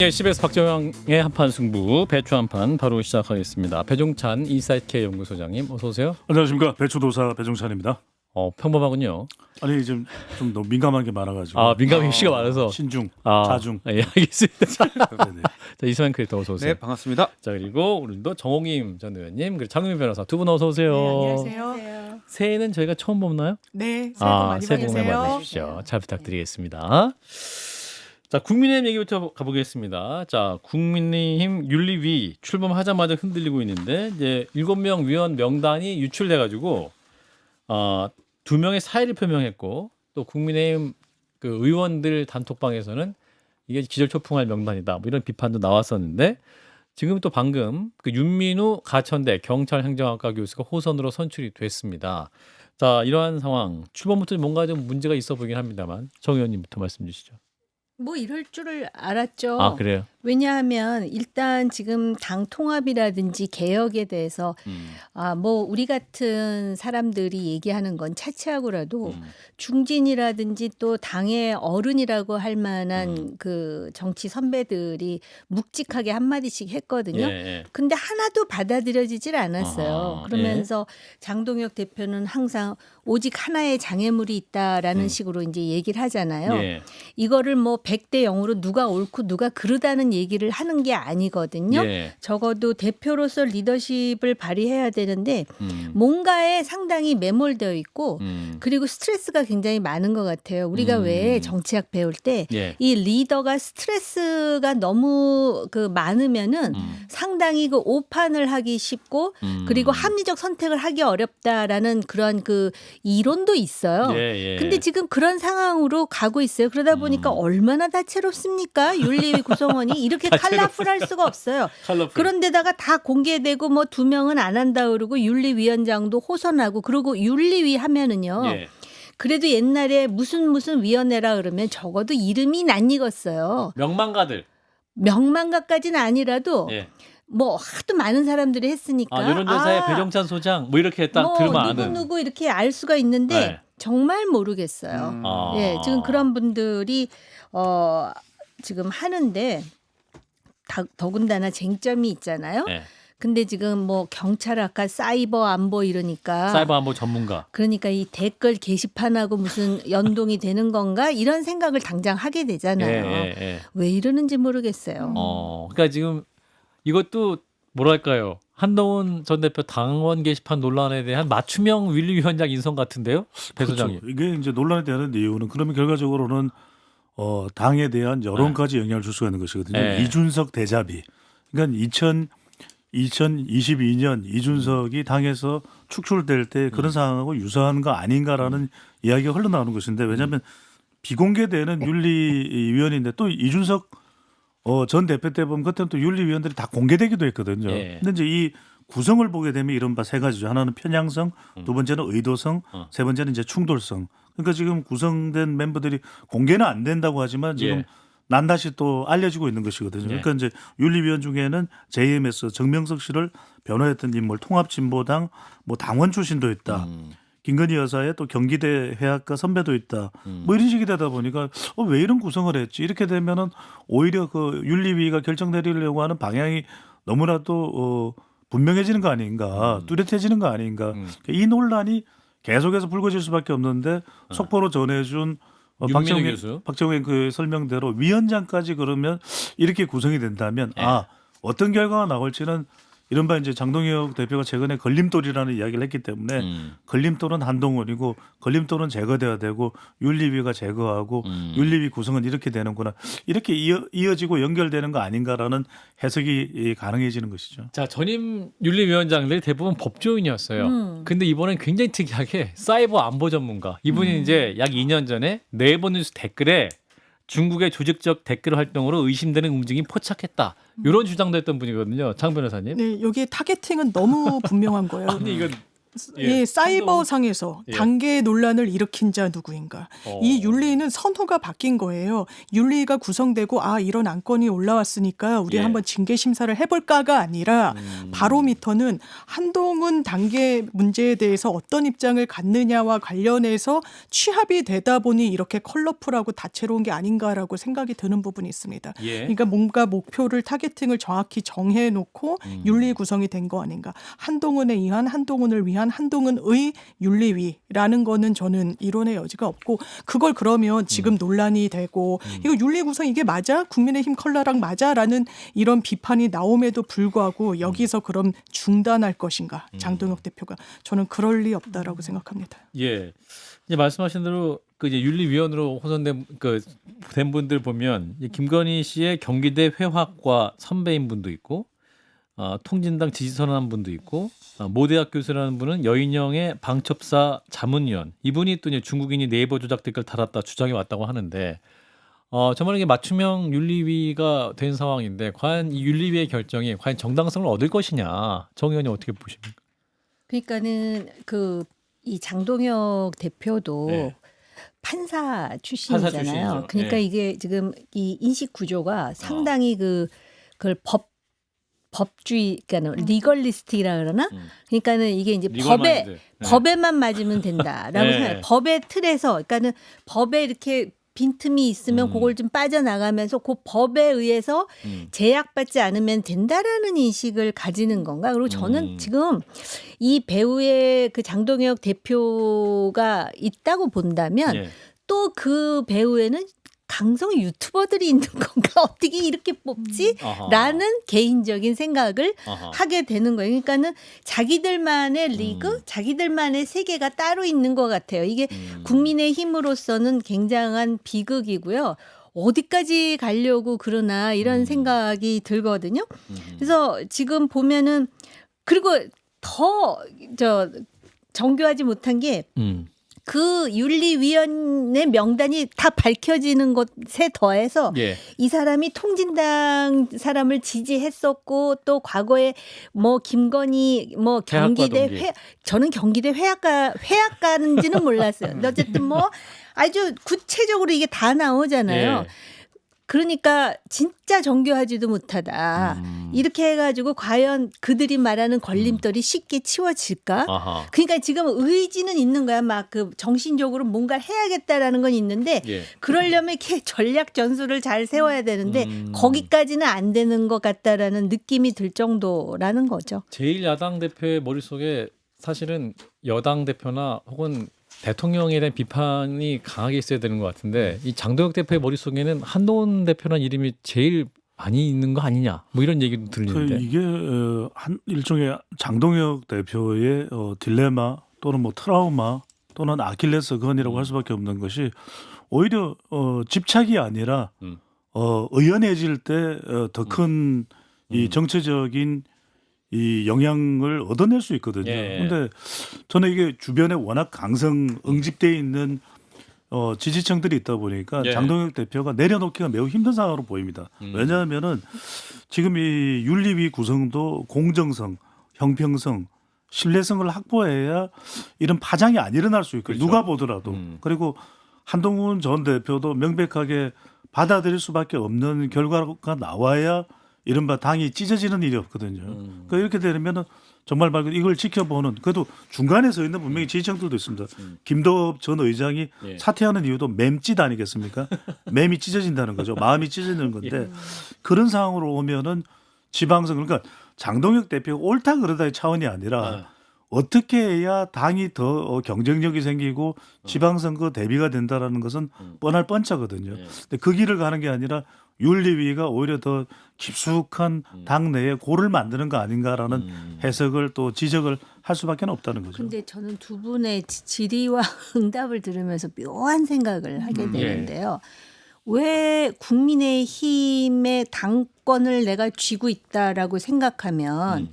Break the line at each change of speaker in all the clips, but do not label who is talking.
예, CBS 박정영의 한판 승부 배추 한판 바로 시작하겠습니다. 배종찬 인사이트K 연구소장님 어서 오세요.
안녕하십니까, 배추도사 배종찬입니다.
평범하군요.
아니 좀 너무 민감한 게 많아가지고.
민감 이슈가 많아서
신중, 자중.
예, 알겠습니다.
네네.
자, 이수만 크리에이터 어서 오세요.
네, 반갑습니다.
자, 그리고 오늘도 정홍임 전 의원님 그리고 장윤민 변호사 두 분 어서 오세요.
네, 안녕하세요.
새해는 저희가 처음 보나요?
네, 새해 복 많이
새해 복 많이
받으세요.
받으십시오. 잘 부탁드리겠습니다. 자, 국민의힘 얘기부터 가보겠습니다. 자, 국민의힘 윤리위 출범하자마자 흔들리고 있는데 이제 7명 위원 명단이 유출돼가지고 2명의 사의를 표명했고 또 국민의힘 그 의원들 단톡방에서는 이게 기절초풍할 명단이다 뭐 이런 비판도 나왔었는데 지금 또 방금 그 윤민우 가천대 경찰행정학과 교수가 호선으로 선출이 됐습니다. 자, 이러한 상황 출범부터 뭔가 좀 문제가 있어 보이긴 합니다만 정 의원님부터 말씀 주시죠.
뭐 이럴 줄을 알았죠.
아, 그래요?
왜냐하면 일단 지금 당 통합이라든지 개혁에 대해서 뭐 우리 같은 사람들이 얘기하는 건 차치하고라도 중진이라든지 또 당의 어른이라고 할 만한 그 정치 선배들이 묵직하게 한마디씩 했거든요.
예.
근데 하나도 받아들여지질 않았어요.
아하,
그러면서 장동혁 대표는 항상 오직 하나의 장애물이 있다라는 식으로 이제 얘기를 하잖아요.
예.
이거를 뭐 100대 0으로 누가 옳고 누가 그르다는 얘기를 하는 게 아니거든요.
예.
적어도 대표로서 리더십을 발휘해야 되는데
음.
뭔가에 상당히 매몰되어 있고 그리고 스트레스가 굉장히 많은 것 같아요. 우리가 왜 정치학 배울 때
예.
이 리더가 스트레스가 너무 그 많으면은 상당히 그 오판을 하기 쉽고 그리고 합리적 선택을 하기 어렵다라는 그런 그 이론도 있어요.
예.
근데 지금 그런 상황으로 가고 있어요. 그러다 보니까 얼마나 다채롭습니까? 윤리위 구성원이 이렇게 컬러풀할 수가 없어요.
컬러풀.
그런데다가 다 공개되고 뭐 2명은 안 한다 그러고 윤리위원장도 호선하고 그러고 윤리위 하면은요.
예.
그래도 옛날에 무슨 위원회라 그러면 적어도 이름이 낯익었어요.
명망가들.
명망가까지는 아니라도
예.
뭐 하도 많은 사람들이 했으니까
여론조사에 배종찬 소장 뭐 이렇게 딱 들으면 아는.
누구 이렇게 알 수가 있는데
네.
정말 모르겠어요.
아.
예, 지금 그런 분들이 지금 하는데 더군다나 쟁점이 있잖아요.
예.
근데 지금 뭐 경찰 아까 사이버 안보 이러니까
사이버 안보 전문가.
그러니까 이 댓글 게시판하고 무슨 연동이 되는 건가 이런 생각을 당장 하게 되잖아요.
예.
왜 이러는지 모르겠어요.
그러니까 지금 이것도 뭐랄까요? 한동훈 전 대표 당원 게시판 논란에 대한 맞춤형 윤리위원장 인선 같은데요, 배 소장님.
그렇죠. 이게 이제 논란이 되는 이유는 그러면 결과적으로는 당에 대한 여론까지 영향을 줄 수가 있는 것이거든요.
네.
이준석 대자비. 그러니까 2022년 이준석이 당에서 축출될 때 그런 상황하고 유사한 거 아닌가라는 이야기가 흘러나오는 것인데 왜냐하면 비공개되는 윤리위원인데 또 이준석 전 대표 때 보면 그때는 또 윤리위원들이 다 공개되기도 했거든요.
예.
근데 이제 이 구성을 보게 되면 이른바 세 가지죠. 하나는 편향성, 두 번째는 의도성, 세 번째는 이제 충돌성. 그러니까 지금 구성된 멤버들이 공개는 안 된다고 하지만 지금
예.
난다시 또 알려지고 있는 것이거든요. 그러니까 이제 윤리위원 중에는 JMS 정명석 씨를 변호했던 인물, 통합진보당 뭐 당원 출신도 있다. 김건희 여사의 또 경기대 회학과 선배도 있다. 뭐 이런 식이 되다 보니까 왜 이런 구성을 했지? 이렇게 되면은 오히려 그 윤리위가 결정 내리려고 하는 방향이 너무나도 분명해지는 거 아닌가, 뚜렷해지는 거 아닌가. 이 논란이 계속해서 불거질 수밖에 없는데 속보로 전해준 박정현 그 설명대로 위원장까지 그러면 이렇게 구성이 된다면 어떤 결과가 나올지는 이른바 이제 장동혁 대표가 최근에 걸림돌이라는 이야기를 했기 때문에 걸림돌은 한동훈이고 걸림돌은 제거돼야 되고 윤리위가 제거하고 윤리위 구성은 이렇게 되는구나. 이렇게 이어지고 연결되는 거 아닌가라는 해석이 가능해지는 것이죠.
자, 전임 윤리위원장들이 대부분 법조인이었어요. 근데 이번엔 굉장히 특이하게 사이버 안보 전문가. 이분이 이제 약 2년 전에 네이버 뉴스 댓글에 중국의 조직적 댓글 활동으로 의심되는 움직임이 포착했다. 이런 주장도 했던 분이거든요. 장 변호사님.
네, 여기에 타겟팅은 너무 분명한 거예요.
아니 이건 예,
예, 사이버상에서
예.
단계 논란을 일으킨 자 누구인가. 이 윤리위는 선호가 바뀐 거예요. 윤리위가 구성되고 이런 안건이 올라왔으니까 우리
예.
한번 징계 심사를 해볼까가 아니라 바로미터는 한동훈 단계 문제에 대해서 어떤 입장을 갖느냐와 관련해서 취합이 되다 보니 이렇게 컬러풀하고 다채로운 게 아닌가라고 생각이 드는 부분이 있습니다.
예.
그러니까 뭔가 목표를 타겟팅을 정확히 정해놓고 윤리 구성이 된 거 아닌가. 한동훈에 의한 한동훈을 위한 한동훈의 윤리위라는 거는 저는 이론의 여지가 없고 그걸 그러면 지금 논란이 되고 이거 윤리 구성 이게 맞아? 국민의힘 컬러랑 맞아?라는 이런 비판이 나옴에도 불구하고 여기서 그럼 중단할 것인가 장동혁 대표가 저는 그럴 리 없다라고 생각합니다.
예. 이제 말씀하신 대로 그 이제 윤리위원으로 호선된 된 분들 보면 이 김건희 씨의 경기대 회화과 선배인 분도 있고 통진당 지지선언한 분도 있고 모대학 교수라는 분은 여인영의 방첩사 자문위원 이분이 또 이제 중국인이 네이버 조작 댓글 달았다 주장해 왔다고 하는데 정말 이게 맞춤형 윤리위가 된 상황인데 과연 이 윤리위의 결정이 과연 정당성을 얻을 것이냐 정 의원님 어떻게 보십니까?
그러니까는 이 장동혁 대표도
네.
판사 출신이잖아요.
출신이죠.
그러니까
네.
이게 지금 이 인식 구조가 상당히 그걸 법주의, 그러니까 리걸리스트라 그러나? 그러니까는 이게 이제
리걸마인드. 네.
법에만 맞으면 된다라고
네.
생각해요. 법의 틀에서, 그러니까는 법에 이렇게 빈틈이 있으면 그걸 좀 빠져나가면서 그 법에 의해서 제약받지 않으면 된다라는 인식을 가지는 건가? 그리고 저는 지금 이 배우의 그 장동혁 대표가 있다고 본다면
예.
또 그 배우에는 강성 유튜버들이 있는 건가? 어떻게 이렇게 뽑지?
아하.
라는 개인적인 생각을
아하.
하게 되는 거예요. 그러니까는 자기들만의 리그, 자기들만의 세계가 따로 있는 것 같아요. 이게 국민의힘으로서는 굉장한 비극이고요. 어디까지 가려고 그러나 이런 생각이 들거든요. 그래서 지금 보면은 그리고 더 정교하지 못한 게 그 윤리위원회 명단이 다 밝혀지는 것에 더해서
예.
이 사람이 통진당 사람을 지지했었고 또 과거에 뭐 김건희 뭐 경기대
동기.
저는 경기대 회학가인지는 몰랐어요. 근데 어쨌든 뭐 아주 구체적으로 이게 다 나오잖아요.
예.
그러니까 진짜 정교하지도 못하다. 이렇게 해가지고 과연 그들이 말하는 걸림돌이 쉽게 치워질까?
아하.
그러니까 지금 의지는 있는 거야. 막 그 정신적으로 뭔가를 해야겠다라는 건 있는데
예.
그러려면 이렇게 전략 전술을 잘 세워야 되는데 거기까지는 안 되는 것 같다라는 느낌이 들 정도라는 거죠.
제1야당 대표의 머릿속에 사실은 여당 대표나 혹은 대통령에 대한 비판이 강하게 있어야 되는 것 같은데 이 장동혁 대표의 머릿속에는 한동훈 대표라는 이름이 제일 많이 있는 거 아니냐 뭐 이런 얘기도 들리는데
이게 한 일종의 장동혁 대표의 딜레마 또는 뭐 트라우마 또는 아킬레스건이라고 할 수밖에 없는 것이 오히려 집착이 아니라 의연해질 때 더 큰 이 정치적인 이 영향을 얻어낼 수 있거든요. 그런데
예.
저는 이게 주변에 워낙 강성 응집돼 있는 지지층들이 있다 보니까
예.
장동혁 대표가 내려놓기가 매우 힘든 상황으로 보입니다. 왜냐하면은 지금 이 윤리위 구성도 공정성, 형평성, 신뢰성을 확보해야 이런 파장이 안 일어날 수 있고
그렇죠.
누가 보더라도 그리고 한동훈 전 대표도 명백하게 받아들일 수밖에 없는 결과가 나와야 이른바 당이 찢어지는 일이 없거든요. 그러니까 이렇게 되면은 정말 말 그대로 이걸 지켜보는 그래도 중간에 서 있는 분명히 지지층들도 있습니다. 김도읍 전 의장이
예.
사퇴하는 이유도 맴짓 아니겠습니까? 맴이 찢어진다는 거죠. 마음이 찢어지는 건데 그런 상황으로 오면은 지방선 그러니까 장동혁 대표가 옳다 그러다의 차원이 아니라 어떻게 해야 당이 더 경쟁력이 생기고 지방선거 대비가 된다라는 것은 뻔할 뻔짜거든요. 근데 그 길을 가는 게 아니라 윤리위가 오히려 더 깊숙한 당내에 골을 만드는 거 아닌가라는 해석을 또 지적을 할 수밖에 없다는 거죠.
근데 저는 두 분의 질의와 응답을 들으면서 묘한 생각을 하게 되는데요. 왜 국민의힘의 당권을 내가 쥐고 있다라고 생각하면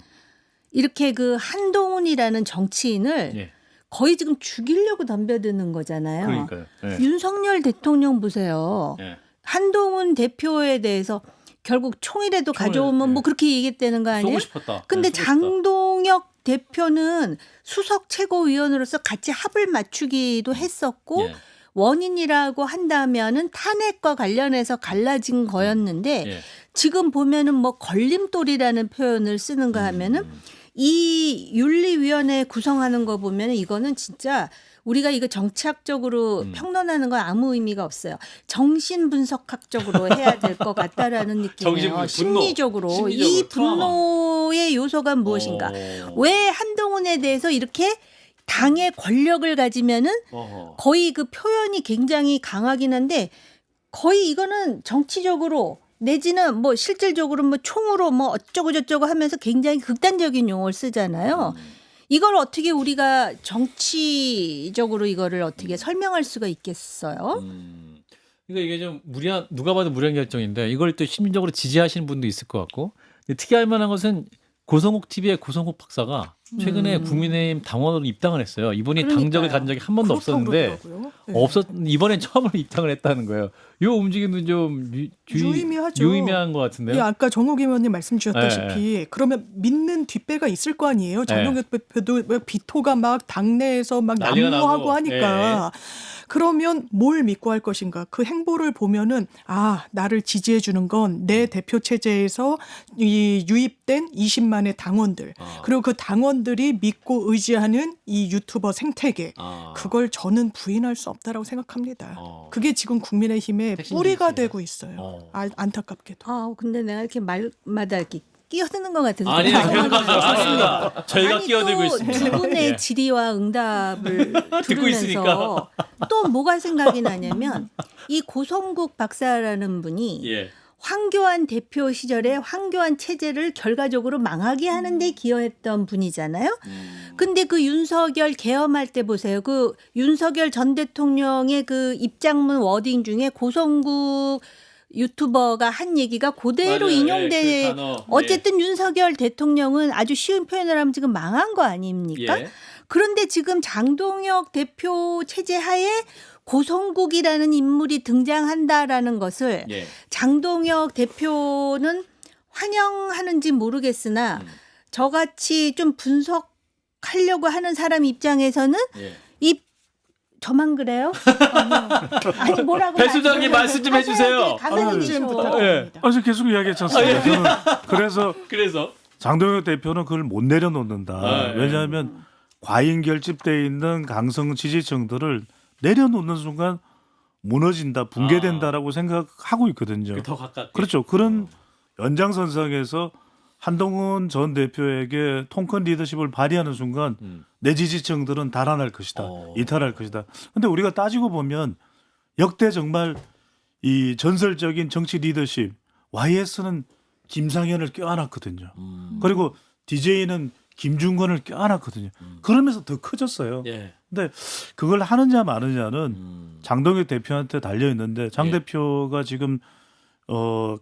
이렇게 그 한동훈이라는 정치인을
예.
거의 지금 죽이려고 덤벼드는 거잖아요.
그러니까요. 예.
윤석열 대통령 보세요.
예.
한동훈 대표에 대해서 결국 총이라도 가져오면
예.
뭐 그렇게 얘기했다는 거 아니에요?
쏘고 싶었다.
근데
쏘고 싶다.
장동혁 대표는 수석 최고위원으로서 같이 합을 맞추기도 했었고
예.
원인이라고 한다면은 탄핵과 관련해서 갈라진 거였는데
예.
지금 보면은 뭐 걸림돌이라는 표현을 쓰는가 하면은 이 윤리위원회 구성하는 거 보면은 이거는 진짜 우리가 이거 정치학적으로 평론하는 건 아무 의미가 없어요. 정신분석학적으로 해야 될 것 같다라는 느낌이에요.
분노.
심리적으로 이 분노의 요소가 무엇인가? 왜 한동훈에 대해서 이렇게 당의 권력을 가지면은 거의 그 표현이 굉장히 강하긴 한데 거의 이거는 정치적으로 내지는 뭐 실질적으로 뭐 총으로 뭐 어쩌고 저쩌고 하면서 굉장히 극단적인 용어를 쓰잖아요. 이걸 어떻게 우리가 정치적으로 이거를 어떻게 설명할 수가 있겠어요?
그러니까 이게 좀 무리한 누가 봐도 무리한 결정인데 이걸 또 심리적으로 지지하시는 분도 있을 것 같고 근데 특이할 만한 것은 고성국 TV의 고성국 박사가 최근에 국민의힘 당원으로 입당을 했어요. 이분이
그러니까요.
당적을 가진 적이 한 번도
그렇다고
없었는데
그러더라고요. 네.
이번엔 처음으로 입당을 했다는 거예요. 이 움직임도 좀
유의미하죠.
유의미한 것 같은데요.
예, 아까 정욱 의원님 말씀 주셨다시피 그러면 믿는 뒷배가 있을 거 아니에요. 장동혁 대표도 비토가 막 당내에서 막
난리가
난무하고
나고.
하니까 그러면 뭘 믿고 할 것인가? 그 행보를 보면은 나를 지지해 주는 건 내 대표 체제에서 이 유입된 20만의 당원들 그리고 그 당원들이 믿고 의지하는 이 유튜버 생태계 그걸 저는 부인할 수 없다라고 생각합니다. 그게 지금 국민의힘의
핵심
뿌리가
지지층이다.
되고 있어요. 안타깝게도.
근데 내가 이렇게 말마다 이렇게 끼어드는 것 같아서
아니요,
좀
아닙니다. 저희가
아니,
끼어들고
또
있습니다.
두 분의
예.
질의와 응답을
듣고 있으니까.
들으면서 또 뭐가 생각이 나냐면 이 고성국 박사라는 분이
예.
황교안 대표 시절에 황교안 체제를 결과적으로 망하게 하는데 기여했던 분이잖아요. 근데 그 윤석열 계엄할 때 보세요. 그 윤석열 전 대통령의 그 입장문 워딩 중에 고성국 유튜버가 한 얘기가 그대로
맞아요.
인용돼.
예, 그 단어.
어쨌든 윤석열 대통령은 아주 쉬운 표현을 하면 지금 망한 거 아닙니까?
예.
그런데 지금 장동혁 대표 체제 하에 고성국이라는 인물이 등장한다라는 것을
예.
장동혁 대표는 환영하는지 모르겠으나 저같이 좀 분석하려고 하는 사람 입장에서는
예.
이 저만 그래요? 아니 뭐라고
배 수장님 말씀 좀 해주세요.
가만히
좀
계셔.
부탁드립니다.
어제 계속 이야기했잖아요. 저는
그래서
장동혁 대표는 그걸 못 내려놓는다.
아, 예.
왜냐하면 과잉 결집돼 있는 강성 지지층들을 내려놓는 순간 무너진다, 붕괴된다라고 생각하고 있거든요.
더 가깝게.
그렇죠. 그런 연장선상에서 한동훈 전 대표에게 통큰 리더십을 발휘하는 순간 내 지지층들은 달아날 것이다. 이탈할 것이다. 근데 우리가 따지고 보면 역대 정말 이 전설적인 정치 리더십 YS는 김상현을 껴안았거든요. 그리고 DJ는 김중건을 껴안았거든요. 그러면서 더 커졌어요.
예.
근데 그걸 하느냐 마느냐는 장동혁 대표한테 달려 있는데 장
예.
대표가 지금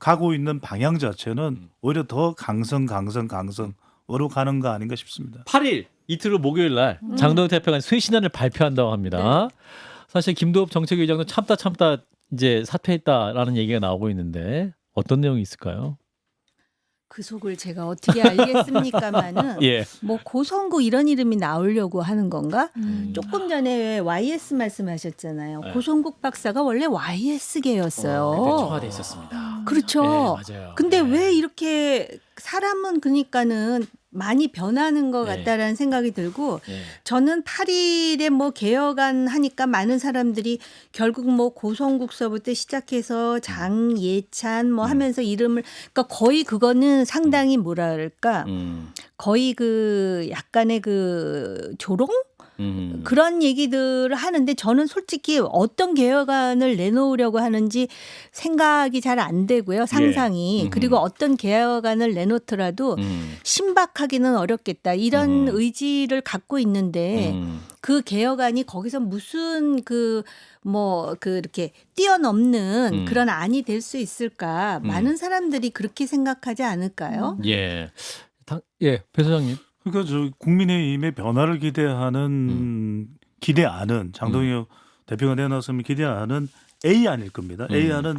가고 있는 방향 자체는 오히려 더 강성으로 가는 거 아닌가 싶습니다.
8일 이틀 후 목요일 날 장동혁 대표가 쇄신안을 발표한다고 합니다. 사실 김도읍 정책위원장도 참다 이제 사퇴했다라는 얘기가 나오고 있는데 어떤 내용이 있을까요?
그 속을 제가 어떻게 알겠습니까마는
예.
뭐 고성국 이런 이름이 나오려고 하는 건가? 조금 전에 왜 YS 말씀하셨잖아요.
네.
고성국 박사가 원래 YS계였어요.
그때 청와대에 있었습니다.
그렇죠.
예, 맞아요.
근데
예.
왜 이렇게 사람은 그러니까는 많이 변하는 것
네.
같다라는 생각이 들고
예.
저는 8일에 뭐 개혁안 하니까 많은 사람들이 결국 뭐 고성국서부터 시작해서 장예찬 뭐 하면서 이름을 그러니까 거의 그거는 상당히 뭐랄까 거의 그 약간의 그 조롱 그런 얘기들을 하는데 저는 솔직히 어떤 개혁안을 내놓으려고 하는지 생각이 잘 안 되고요. 상상이. 그리고 어떤 개혁안을 내놓더라도 신박하기는 어렵겠다. 이런 의지를 갖고 있는데 그 개혁안이 거기서 무슨 이렇게 뛰어넘는 그런 안이 될 수 있을까? 많은 사람들이 그렇게 생각하지 않을까요?
예. 배 소장님.
그러니까 저 국민의힘의 변화를 기대하는 기대안은 장동혁 대표가 내놨으면 기대안은 A안일 겁니다. A안은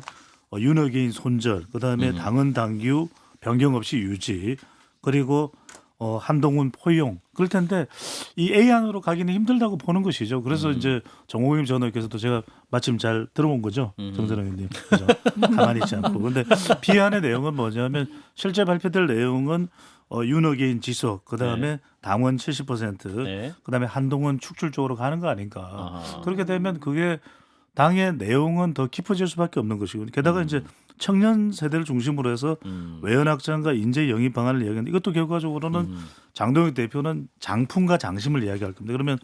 윤어게인 손절, 그다음에 당헌 당규 변경 없이 유지, 그리고 한동훈 포용 그럴 텐데 이 A안으로 가기는 힘들다고 보는 것이죠. 그래서 이제 정호임 전 의원께서도 제가 마침 잘 들어본 거죠. 정전영 의원님. 그죠? 가만히 있지 않고. 그런데 B안의 내용은 뭐냐면 실제 발표될 내용은 윤어게인 지속, 그다음에 당원 70%,
네.
그다음에 한동훈 축출 쪽으로 가는 거 아닌가.
아하.
그렇게 되면 그게 당의 내용은 더 깊어질 수밖에 없는 것이고 게다가 이제 청년 세대를 중심으로 해서 외연 확장과 인재 영입 방안을 이야기하는데 이것도 결과적으로는 장동혁 대표는 장품과 장심을 이야기할 겁니다. 그러면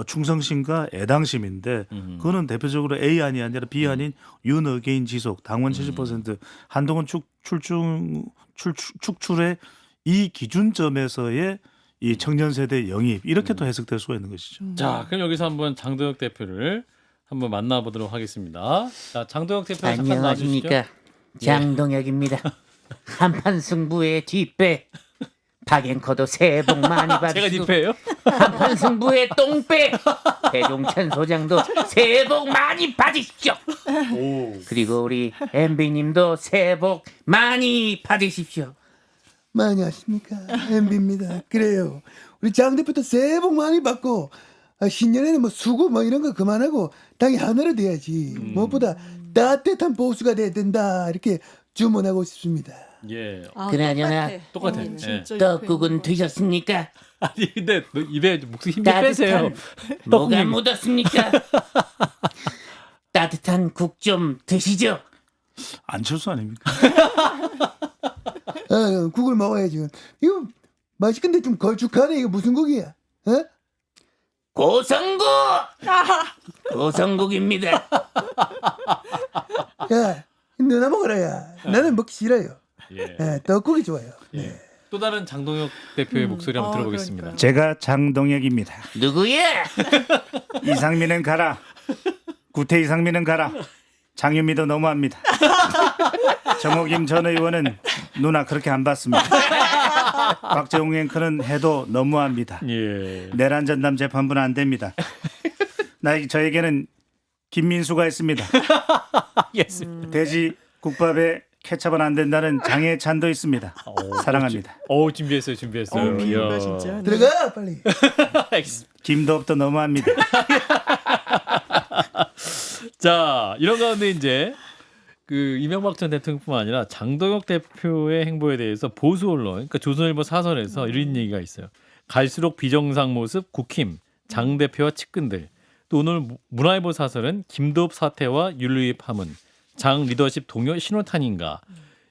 충성심과 애당심인데 그거는 대표적으로 A안이 아니라 B안인 윤어게인 지속, 당원 70%, 한동훈 축출의 이 기준점에서의 이 청년 세대 영입 이렇게 또 해석될 수가 있는 것이죠.
자, 그럼 여기서 한번 장동혁 대표를 한번 만나보도록 하겠습니다. 자, 장동혁 대표 잠깐 나와주시죠.
안녕하십니까. 장동혁입니다. 한판 승부의 뒷배. 박앵커도 새해 복 많이
제가
받으시고
뒷배예요?
한판 승부의 똥배. 배종찬 소장도 새해 복 많이 받으십시오. 그리고 우리 MB님도 새해 복 많이 받으십시오.
많이 하십니까? MB입니다. 그래요. 우리 장 대표도 새해 복 많이 받고 신년에는 뭐 수고 뭐 이런 거 그만하고 당이 하늘이 돼야지. 무엇보다 따뜻한 보수가 돼야 된다. 이렇게 주문하고 싶습니다.
예.
그나저나
똑같아.
어, 진짜
떡국은 드셨습니까?
아니 근데 너 입에 목소리 힘 좀 빼세요.
따뜻한 뭐가 묻었습니까? 따뜻한 국 좀 드시죠.
안철수 아닙니까?
국을 먹어야지. 이거 맛있근데 좀 걸쭉하네. 이거 무슨 국이야? 어?
고성국! 고성국입니다.
야, 너나 먹어라. 야. 나는 먹기 싫어요.
예.
떡국이 좋아요.
예. 또 다른 장동혁 대표의 목소리 한번 들어보겠습니다.
그러니까요.
제가 장동혁입니다.
누구야?
이상민은 가라. 구태 이상민은 가라. 장윤미도 너무합니다. 정호김 전 의원은 누나 그렇게 안 봤습니다. 박재홍 앵커는 해도 너무합니다.
예.
내란 전담 재판부는 안 됩니다. 저에게는 김민수가 있습니다.
알겠습니다.
돼지 국밥에 케첩은 안 된다는 장해찬도 있습니다. 사랑합니다.
준비했어요.
비유가
이야.
진짜.
들어가 빨리.
알겠습니다.
김도업도 너무합니다.
자, 이런 가운데 이제 그 이명박 전 대통령뿐만 아니라 장동혁 대표의 행보에 대해서 보수 언론, 그러니까 조선일보 사설에서 이런 얘기가 있어요. 갈수록 비정상 모습 국힘, 장 대표와 측근들. 또 오늘 문화일보 사설은 김도읍 사태와 윤리위 파문, 장 리더십 동요 신호탄인가.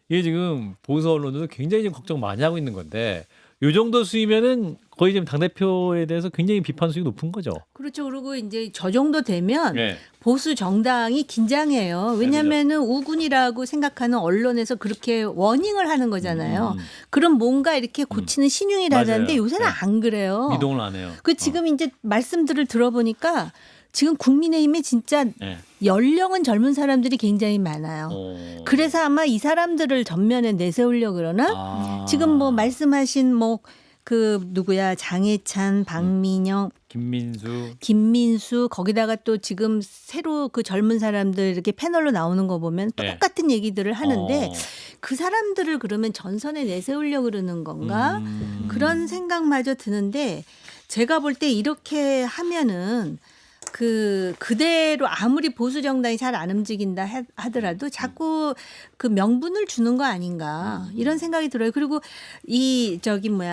이게 지금 보수 언론들도 굉장히 지금 걱정 많이 하고 있는 건데 요 정도 수위면은 거의 지금 당 대표에 대해서 굉장히 비판 수위가 높은 거죠.
그렇죠. 그리고 이제 저 정도 되면
네.
보수 정당이 긴장해요. 왜냐하면은 우군이라고 생각하는 언론에서 그렇게 워닝을 하는 거잖아요. 그럼 뭔가 이렇게 고치는 신용이라는데
맞아요.
요새는
네.
안 그래요.
미동을 안 해요.
그 지금 이제 말씀들을 들어보니까 지금 국민의힘에 진짜
네.
연령은 젊은 사람들이 굉장히 많아요. 그래서 아마 이 사람들을 전면에 내세우려 그러나 지금 뭐 말씀하신 뭐 그 누구야 장해찬, 박민영, 김민수 거기다가 또 지금 새로 그 젊은 사람들 이렇게 패널로 나오는 거 보면
네.
똑같은 얘기들을 하는데 그 사람들을 그러면 전선에 내세우려 그러는 건가? 그런 생각마저 드는데 제가 볼 때 이렇게 하면은 그대로 아무리 보수 정당이 잘 안 움직인다 하더라도 자꾸 그 명분을 주는 거 아닌가 이런 생각이 들어요. 그리고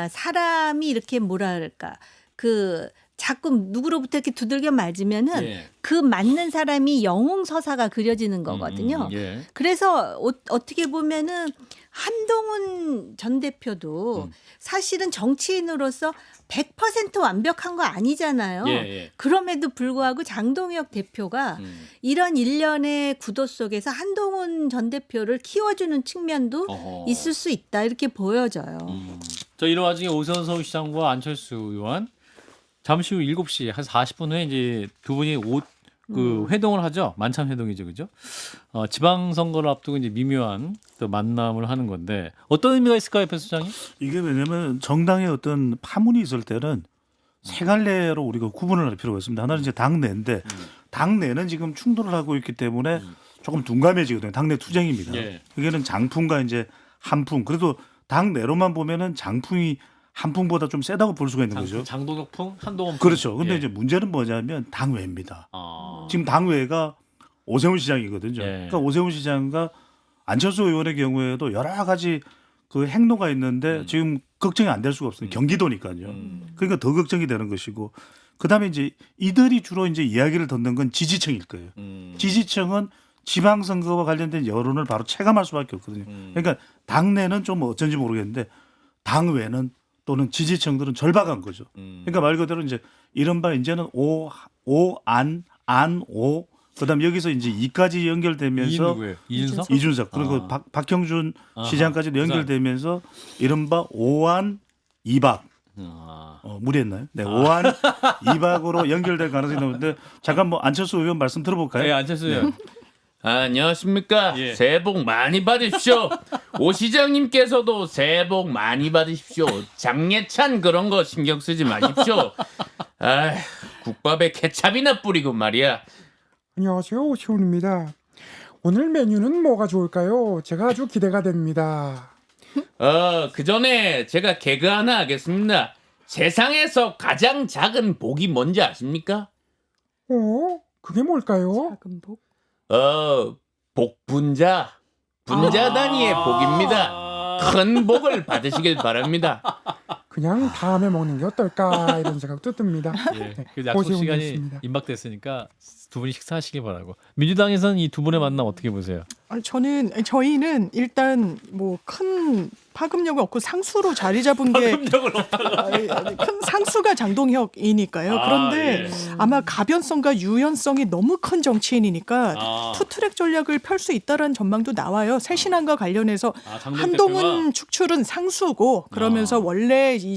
사람이 이렇게 뭐랄까 자꾸 누구로부터 이렇게 두들겨 맞으면은
예.
그 맞는 사람이 영웅 서사가 그려지는 거거든요.
예.
그래서 어떻게 보면은 한동훈 전 대표도 사실은 정치인으로서 100% 완벽한 거 아니잖아요.
예.
그럼에도 불구하고 장동혁 대표가 이런 일련의 구도 속에서 한동훈 전 대표를 키워주는 측면도 있을 수 있다 이렇게 보여져요.
저 이런 와중에 오세훈 서울시장과 안철수 의원 잠시 후 7시 한 40분 후에 이제 두 분이 회동을 하죠. 만찬 회동이죠, 그죠? 지방선거를 앞두고 이제 미묘한 또 만남을 하는 건데 어떤 의미가 있을까요, 배 수장님?
이게 왜냐하면 정당의 어떤 파문이 있을 때는 세 갈래로 우리가 구분을 할 필요가 있습니다. 하나는 이제 당내인데 당내는 지금 충돌을 하고 있기 때문에 조금 둔감해지거든요. 당내 투쟁입니다.
예.
그게는 장풍과 이제 한풍. 그래도 당내로만 보면은 장풍이 한풍보다 좀 세다고 볼 수가 있는 거죠.
장동혁풍, 한동훈풍.
그렇죠. 근데
예.
이제 문제는 뭐냐면 당외입니다.
아.
지금 당외가 오세훈 시장이거든요.
예.
그러니까 오세훈 시장과 안철수 의원의 경우에도 여러 가지 그 행로가 있는데 지금 걱정이 안 될 수가 없어요. 경기도니까요. 그러니까 더 걱정이 되는 것이고, 그다음에 이제 이들이 주로 이제 이야기를 듣는 건 지지층일 거예요. 지지층은 지방선거와 관련된 여론을 바로 체감할 수밖에 없거든요. 그러니까 당내는 좀 어쩐지 모르겠는데 당외는 또는 지지층들은 절박한 거죠. 그러니까 말 그대로 이제 이른바 이제는 오, 그다음 여기서 이제 이까지 연결되면서
이준석?
이준석 그리고
아.
박형준
아하,
시장까지도 연결되면서 이른바 오안 이박
아.
무리했나요? 네, 오안 이박으로 연결될 가능성이 높은데 잠깐 뭐 안철수 의원 말씀 들어볼까요?
예, 안철수 의원.
안녕하십니까.
예.
새해 복 많이 받으십시오. 오 시장님께서도 새해 복 많이 받으십시오. 장례찬 그런 거 신경 쓰지 마십시오. 아, 국밥에 케찹이나 뿌리고 말이야.
안녕하세요, 오시훈입니다. 오늘 메뉴는 뭐가 좋을까요? 제가 아주 기대가 됩니다.
그 전에 제가 개그 하나 하겠습니다. 세상에서 가장 작은 복이 뭔지 아십니까?
그게 뭘까요?
작은 복.
복분자. 분자 단위의 복입니다. 큰 복을 받으시길 바랍니다.
그냥 다음에 먹는 게 어떨까 이런 생각도 듭니다.
예, 그 약속
오세훈
시간이
씨였습니다.
임박됐으니까 두 분이 식사하시길 바라고. 민주당에서는 이 두 분의 만남 어떻게 보세요?
저희는 일단 뭐 큰 파급력이 없고 상수로 자리 잡은 게 큰 상수가 장동혁이니까요. 그런데 아마 가변성과 유연성이 너무 큰 정치인이니까 투트랙 전략을 펼 수 있다라는 전망도 나와요. 새신안과 관련해서 한동훈 축출은 상수고 그러면서 원래 이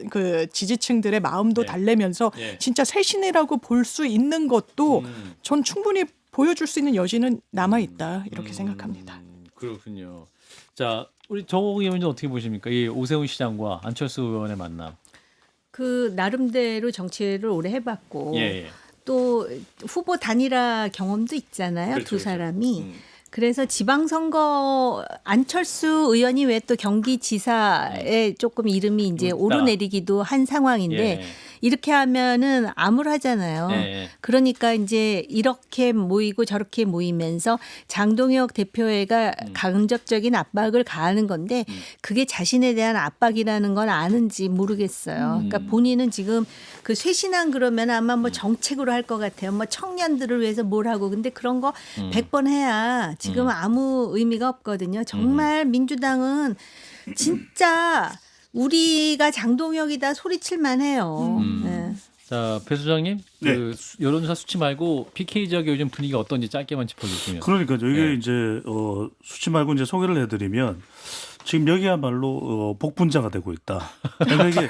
그 지지층들의 마음도 달래면서 진짜 새신이라고 볼 수 있는 것도 전 충분히 보여줄 수 있는 여지는 남아 있다 이렇게 생각합니다.
그렇군요. 자, 우리 정호국 의원님 어떻게 보십니까? 이 오세훈 시장과 안철수 의원의 만남.
그 나름대로 정치를 오래 해봤고
예.
또 후보 단일화 경험도 있잖아요.
그렇죠,
두 사람이.
그렇죠.
그래서 지방선거 안철수 의원이 왜 또 경기지사에 조금 이름이 이제
높다.
오르내리기도 한 상황인데 이렇게 하면은 암울하잖아요.
예.
그러니까 이제 이렇게 모이고 저렇게 모이면서 장동혁 대표회가 간접적인 압박을 가하는 건데 그게 자신에 대한 압박이라는 건 아는지 모르겠어요. 그러니까 본인은 지금 그 쇄신안 그러면 아마 뭐 정책으로 할 것 같아요. 뭐 청년들을 위해서 뭘 하고 근데 그런 거 100번 해야 지금 아무 의미가 없거든요. 정말 민주당은 진짜 우리가 장동혁이다 소리칠만 해요. 네.
자, 배 소장님,
네.
그 여론조사 수치 말고 PK 지역의 요즘 분위기가 어떤지 짧게만 짚어주시면.
그러니까요. 이게
네.
이제 수치 말고 이제 소개를 해드리면 지금 여기야말로 복분자가 되고 있다. 그러니까 이게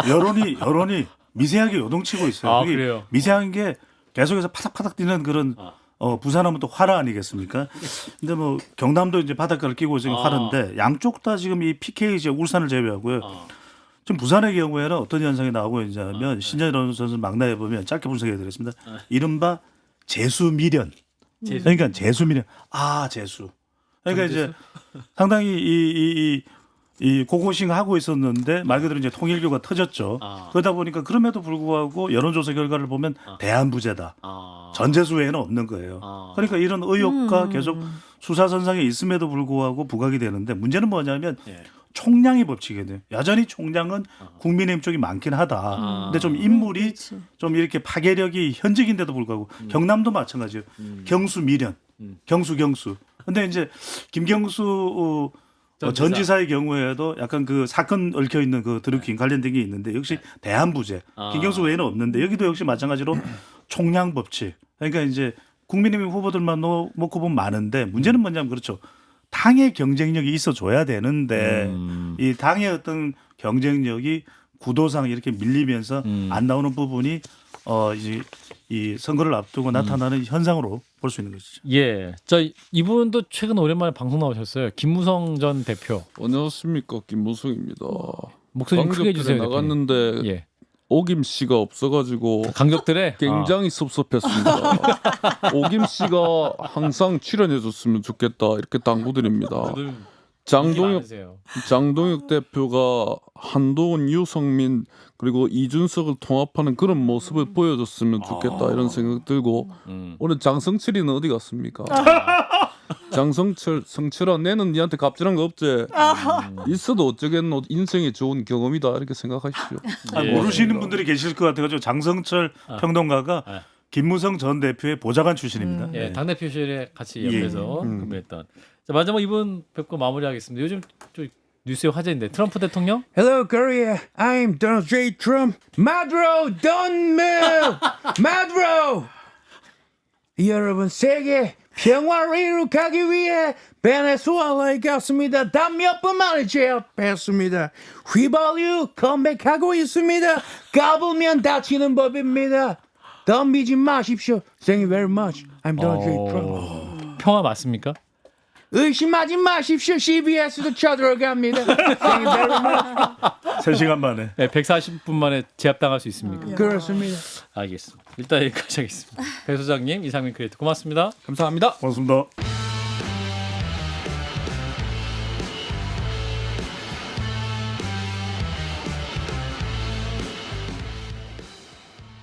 여론이 미세하게 요동치고 있어요.
아,
그게
그래요?
미세한 게 계속해서 파닥파닥 뛰는 그런 부산하면 또 화라 아니겠습니까? 근데 뭐 경남도 이제 바닷가를 끼고 지금 화른데 양쪽 다 지금 이 PK 지역 울산을 제외하고요. 지금 부산의 경우에는 어떤 현상이 나오고 있냐면 신재원 선수 막나에 보면 짧게 분석해드리겠습니다. 이른바 재수미련. 그러니까 재수미련. 재수. 그러니까 이제 상당히 이 고고싱 하고 있었는데 말 그대로 이제 통일교가 터졌죠. 그러다 보니까 그럼에도 불구하고 여론조사 결과를 보면 대한부재다. 전재수 외에는 없는 거예요. 그러니까 이런 의혹과 계속 수사선상에 있음에도 불구하고 부각이 되는데 문제는 뭐냐면 총량의 법칙이거든요. 여전히 총량은 국민의힘 쪽이 많긴 하다. 근데 좀 인물이 좀 이렇게 파괴력이 현직인데도 불구하고 경남도 마찬가지예요. 경수 미련, 경수. 근데 이제 김경수 전 지사의 경우에도 약간 그 사건 얽혀 있는 그 드루킹 관련된 게 있는데 역시 대한부재 김경수 외에는 없는데 여기도 역시 마찬가지로 총량 법칙. 그러니까 이제 국민의힘 후보들만 놓고 보면 많은데 문제는 뭐냐면 그렇죠. 당의 경쟁력이 있어줘야 되는데 이 당의 어떤 경쟁력이 구도상 이렇게 밀리면서 안 나오는 부분이 이제 이 선거를 앞두고 나타나는 현상으로 볼 수 있는 것이죠.
예. 자, 이분도 최근 오랜만에 방송 나오셨어요. 김무성 전 대표.
안녕하십니까, 김무성입니다.
목소리 좀 크게 해주세요.
나갔는데
대표님. 예.
오김 씨가 없어가지고
강적들의
굉장히 섭섭했습니다. 오김 씨가 항상 출연해줬으면 좋겠다 이렇게 당부드립니다. 장동혁 대표가 한동훈, 유성민 그리고 이준석을 통합하는 그런 모습을 보여줬으면 좋겠다 이런 생각 들고 오늘 장성철이는 어디 갔습니까? 성철아 내는 니한테 갑질한 거 없지? 있어도 어쩌겠노 인생에 좋은 경험이다 이렇게 생각하십시오.
모르시는 분들이 계실 것 같아가지고 장성철 평론가가 김무성 전 대표의 보좌관 출신입니다.
예,
네.
당대표실에 같이 옆에서 근무했던. 자, 마지막 이분 뵙고 마무리하겠습니다. 요즘 좀 뉴스의 화제인데 트럼프 대통령?
Hello, Korea. I'm Donald J. Trump. Maduro, don't move. Maduro. 여러분, 세계 평화를 이룩하기 위해 베네수엘라에 갔습니다. 단 몇 번 만에 제압했습니다. 휘발유 컴백하고 있습니다. 까불면 다치는 법입니다. 덤비지 마십시오. Thank you very much. I'm Donald J. Trump.
평화 맞습니까?
의심하지 마십시오. CBS도 쳐들어갑니다. Thank you very much.
3시간 만에.
네, 140분 만에 제압당할 수 있습니까?
그렇습니다.
알겠습니다. 일단 여기까지 하겠습니다. 배 소장님, 이상민 크리에이터 고맙습니다.
감사합니다.
고맙습니다.